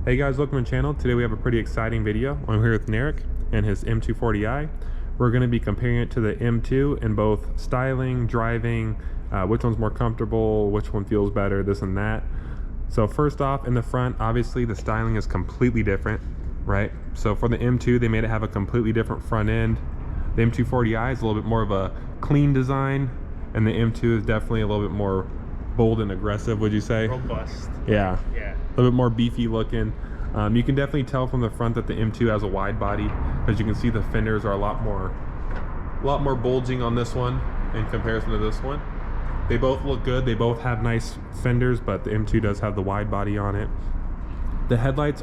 Hey guys, welcome to the channel. Today we have a pretty exciting video. I'm here with Narek and his M240i. We're going to be comparing it to the M2 in both styling, driving, which one's more comfortable, which one feels better, this and that. So first off, in the front, obviously the styling is completely different, right? So for the M2, they made it have a completely different front end. The M240i is a little bit more of a clean design, and the M2 is definitely a little bit more bold and aggressive, would you say? Robust. Yeah. Yeah. A little bit more beefy looking. You can definitely tell from the front that the M2 has a wide body, because you can see the fenders are a lot more bulging on this one in comparison to this one. They both look good. They both have nice fenders, but the M2 does have the wide body on it. The headlights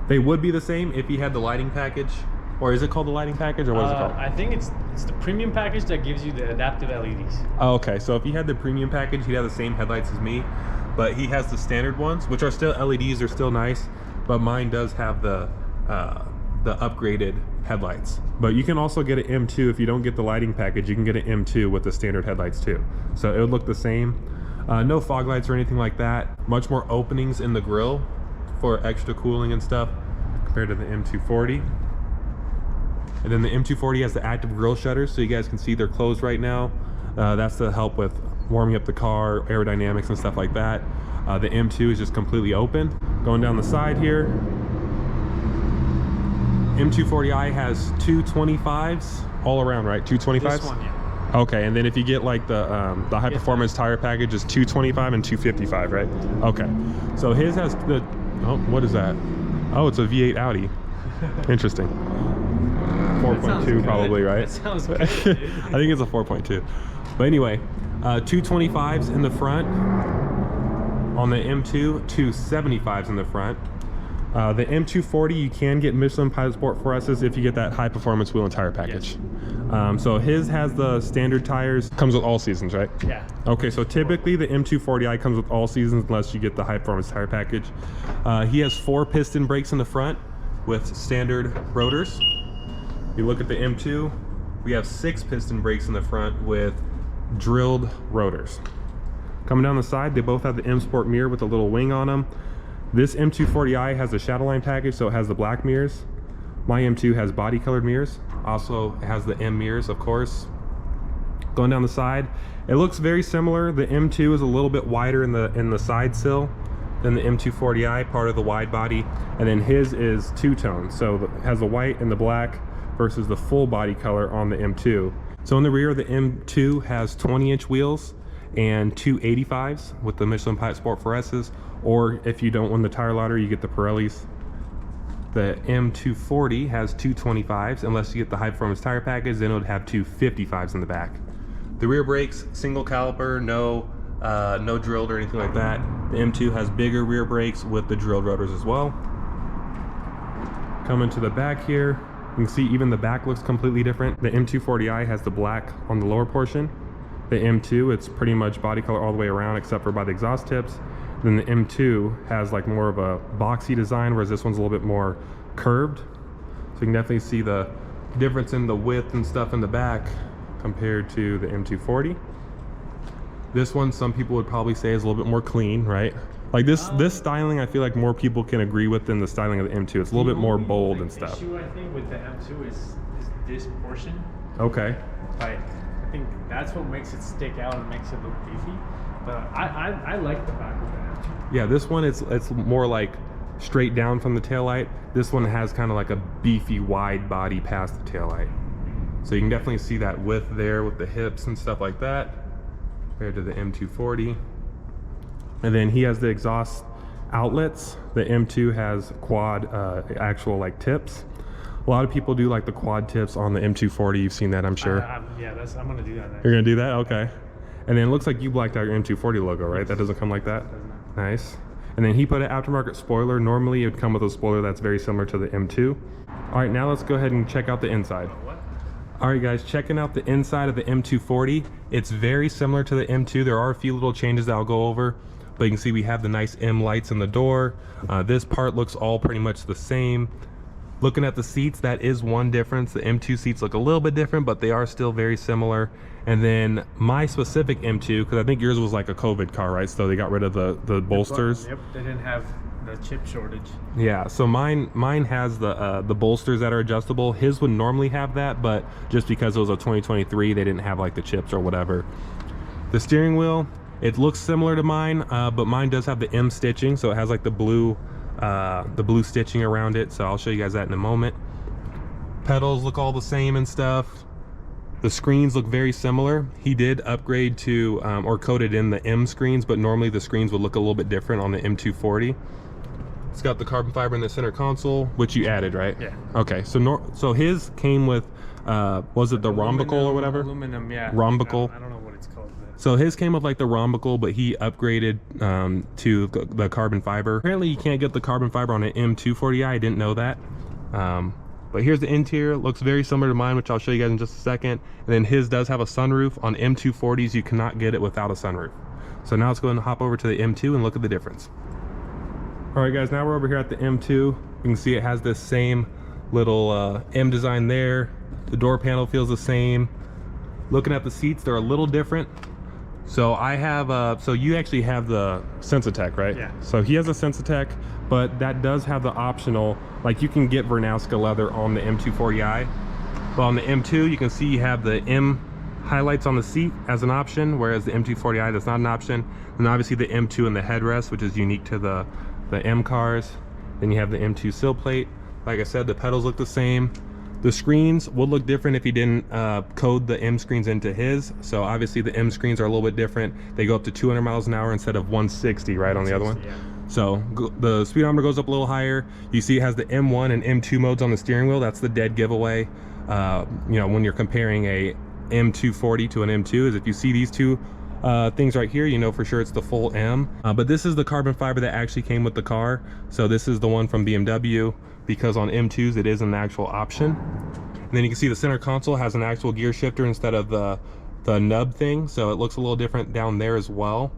they would be the same if he had the lighting package. Or is it called the lighting package, or what is it called? I think it's the premium package that gives you the adaptive LEDs. Oh, okay, so if he had the premium package, he'd have the same headlights as me, but he has the standard ones, which are still LEDs, are still nice, but mine does have the upgraded headlights. But you can also get an M2 if you don't get the lighting package. You can get an M2 with the standard headlights too, so it would look the same. No fog lights or anything like that. Much more openings in the grille for extra cooling and stuff compared to the M240. And then the M240 has the active grille shutters, so you guys can see they're closed right now. That's to help with warming up the car, aerodynamics and stuff like that. The M2 is just completely open. Going down the side here, M240i has 225s all around, right? 225s? This one, yeah. Okay, and then if you get like the high performance tire package is 225 and 255, right? Okay, so his has the, oh, what is that? Oh, it's a V8 Audi. Interesting. 4.2 probably, right? That sounds good. I think it's a 4.2. But anyway, 225s in the front on the M2, 275s in the front. The M240, you can get Michelin Pilot Sport 4S's if you get that high performance wheel and tire package. Yes. So his has the standard tires, comes with all seasons, right? Yeah. Okay, so typically the M240i comes with all seasons unless you get the high performance tire package. He has 4 piston brakes in the front with standard rotors. If you look at the M2, we have 6 piston brakes in the front with drilled rotors. Coming down the side, they both have the M Sport mirror with a little wing on them. This M240i has the Shadowline package, so it has the black mirrors. My M2 has body colored mirrors. Also, it has the M mirrors, of course. Going down the side, it looks very similar. The M2 is a little bit wider in the side sill than the M240i, part of the wide body. And then his is two-tone, so it has the white and the black versus the full body color on the M2. So in the rear, the M2 has 20-inch wheels and 285s with the Michelin Pilot Sport 4S's, or if you don't win the tire lottery, you get the Pirellis. The M240 has 225s, unless you get the high performance tire package, then it would have 255s in the back. The rear brakes, single caliper, no drilled or anything like that. The M2 has bigger rear brakes with the drilled rotors as well. Coming to the back here, you can see even the back looks completely different. The M240i has the black on the lower portion. The M2, it's pretty much body color all the way around except for by the exhaust tips. Then the M2 has like more of a boxy design, whereas this one's a little bit more curved. So you can definitely see the difference in the width and stuff in the back compared to the M240. This one, some people would probably say is a little bit more clean, right? Like this styling, I feel like more people can agree with than the styling of the M2. It's a little bit more bold and stuff. The issue I think with the M2 is this portion. Okay. Like, I think that's what makes it stick out and makes it look beefy. But I like the back of the M2. Yeah, this one it's more like straight down from the taillight. This one has kind of like a beefy wide body past the taillight. So you can definitely see that width there with the hips and stuff like that compared to the M240. And then he has the exhaust outlets. The M2 has quad actual like tips. A lot of people do like the quad tips on the M240. You've seen that, I'm sure. Yeah, I'm gonna do that next. You're gonna do that? Okay. And then it looks like you blacked out your M240 logo, right? That doesn't come like that? Nice. And then he put an aftermarket spoiler. Normally it would come with a spoiler that's very similar to the M2. All right, now let's go ahead and check out the inside. All right guys, checking out the inside of the M240. It's very similar to the M2. There are a few little changes that I'll go over, but you can see we have the nice M lights in the door. This part looks all pretty much the same. Looking at the seats, that is one difference. The M2 seats look a little bit different, but they are still very similar. And then my specific M2, because I think yours was like a COVID car, right? So they got rid of the bolsters. Yep, they didn't have the chip shortage. Yeah, so mine has the bolsters that are adjustable. His would normally have that, but just because it was a 2023, they didn't have like the chips or whatever. The steering wheel, it looks similar to mine, but mine does have the M stitching, so it has like the blue stitching around it. So I'll show you guys that in a moment. Pedals look all the same and stuff. The screens look very similar. He did upgrade to or coated in the M screens, but normally the screens would look a little bit different on the M240. It's got the carbon fiber in the center console, which you added, right? Yeah. Okay, so his came with, was it the rhombicle or whatever? Aluminum, yeah. Rhombicle. I don't know what it's called. So his came with like the rhombicle, but he upgraded to the carbon fiber. Apparently you can't get the carbon fiber on an M240i. I didn't know that. But here's the interior. Looks very similar to mine, which I'll show you guys in just a second. And then his does have a sunroof. On M240s, you cannot get it without a sunroof. So now let's go ahead and hop over to the M2 and look at the difference. All right, guys, now we're over here at the M2. You can see it has this same little M design there. The door panel feels the same. Looking at the seats, they're a little different. So I have, so you actually have the Sensitech, right? Yeah. So he has a Sensitech, but that does have the optional, like you can get Vernauska leather on the M240i. But on the M2, you can see you have the M highlights on the seat as an option, whereas the M240i, that's not an option. And obviously the M2 and the headrest, which is unique to the M cars. Then you have the M2 sill plate. Like I said, the pedals look the same. The screens would look different if he didn't code the M screens into his. So obviously the M screens are a little bit different. They go up to 200 miles an hour instead of 160, right, on the other one? Yeah. So the speedometer goes up a little higher. You see it has the M1 and M2 modes on the steering wheel. That's the dead giveaway. You know, when you're comparing a M240 to an M2, is if you see these two things right here, you know for sure it's the full M. But this is the carbon fiber that actually came with the car. So this is the one from BMW, because on M2s it is an actual option. And then you can see the center console has an actual gear shifter instead of the nub thing, so it looks a little different down there as well.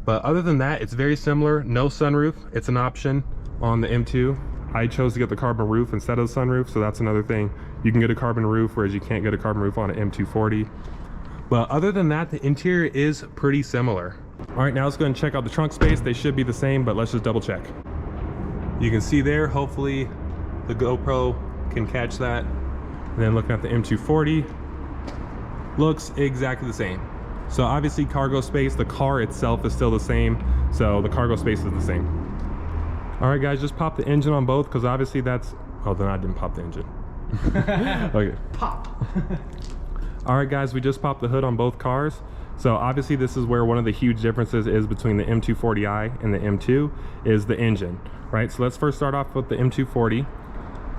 But other than that, it's very similar. No sunroof, it's an option on the M2. I chose to get the carbon roof instead of the sunroof, so that's another thing. You can get a carbon roof, whereas you can't get a carbon roof on an M240. But other than that, the interior is pretty similar. All right, now let's go and check out the trunk space. They should be the same, but let's just double check. You can see there, hopefully the GoPro can catch that. And then looking at the M240, looks exactly the same. So obviously cargo space, the car itself is still the same. So the cargo space is the same. All right, guys, just pop the engine on both, because obviously that's, oh, then I didn't pop the engine. Okay. Pop. All right, guys, we just popped the hood on both cars. So obviously this is where one of the huge differences is between the M240i and the M2 is the engine, right? So let's first start off with the M240.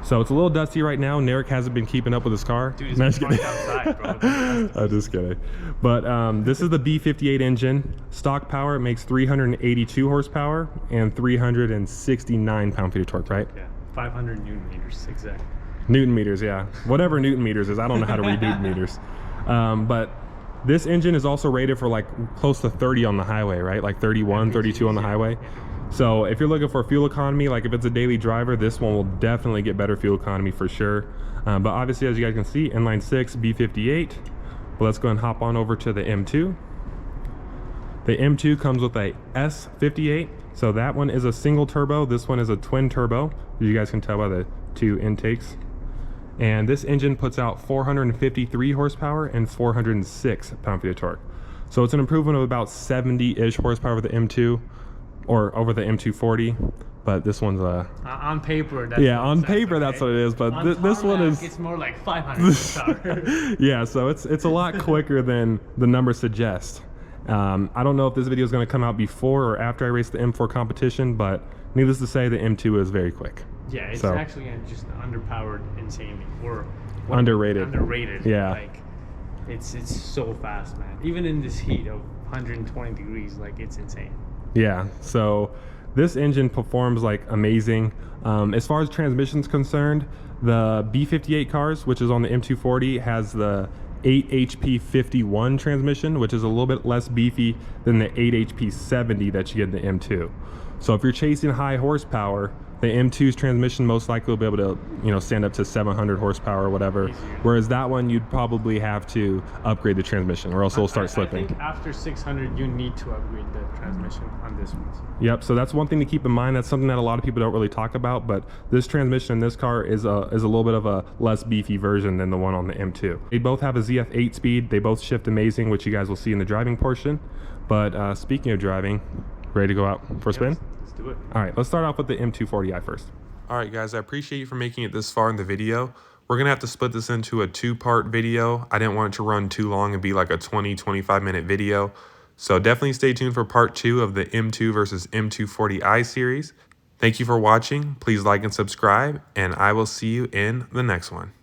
So it's a little dusty right now. Narek hasn't been keeping up with his car. Dude, it's parked outside, bro. I'm just kidding. But this is the B58 engine. Stock power, it makes 382 horsepower and 369 pound-feet of torque, right? Yeah, 500 Newton meters, exactly. Newton meters, yeah. Whatever Newton meters is. I don't know how to read Newton meters. But this engine is also rated for like close to 30 on the highway, right? Like 31, 32 on the highway. So if you're looking for fuel economy, like if it's a daily driver, this one will definitely get better fuel economy for sure. But obviously, as you guys can see, inline 6 B58. Well, let's go and hop on over to the M2. The M2 comes with a S58. So that one is a single turbo. This one is a twin turbo. You guys can tell by the two intakes. And this engine puts out 453 horsepower and 406 pound-feet of torque. So it's an improvement of about 70-ish horsepower over the M2 or over the M240. But this one's on paper. That's yeah, on paper okay. That's what it is. But this one is. It's more like 500 horsepower. Yeah, so it's a lot quicker than the numbers suggest. I don't know if this video is going to come out before or after I race the M4 competition, but needless to say, the M2 is very quick. Yeah, it's actually just underpowered insanely, or underrated. Underrated. Yeah. Like it's so fast, man. Even in this heat of 120 degrees, like it's insane. Yeah. So this engine performs like amazing. As far as transmission's concerned, the B58 cars, which is on the M240, has the 8 HP 51 transmission, which is a little bit less beefy than the 8 HP 70 that you get in the M2. So if you're chasing high horsepower, The M2's transmission most likely will be able to, you know, stand up to 700 horsepower or whatever. Easier. Whereas that one, you'd probably have to upgrade the transmission or else it'll start slipping. I think after 600, you need to upgrade the transmission on this one. Yep, so that's one thing to keep in mind. That's something that a lot of people don't really talk about, but this transmission in this car is a little bit of a less beefy version than the one on the M2. They both have a ZF 8-speed. They both shift amazing, which you guys will see in the driving portion. But speaking of driving, ready to go out for a spin? Let's do it. All right, let's start off with the M240i first. All right, guys, I appreciate you for making it this far in the video. We're gonna have to split this into a 2-part video. I didn't want it to run too long and be like a 20-25 minute video. So definitely stay tuned for part 2 of the M2 versus M240i series. Thank you for watching. Please like and subscribe, and I will see you in the next one.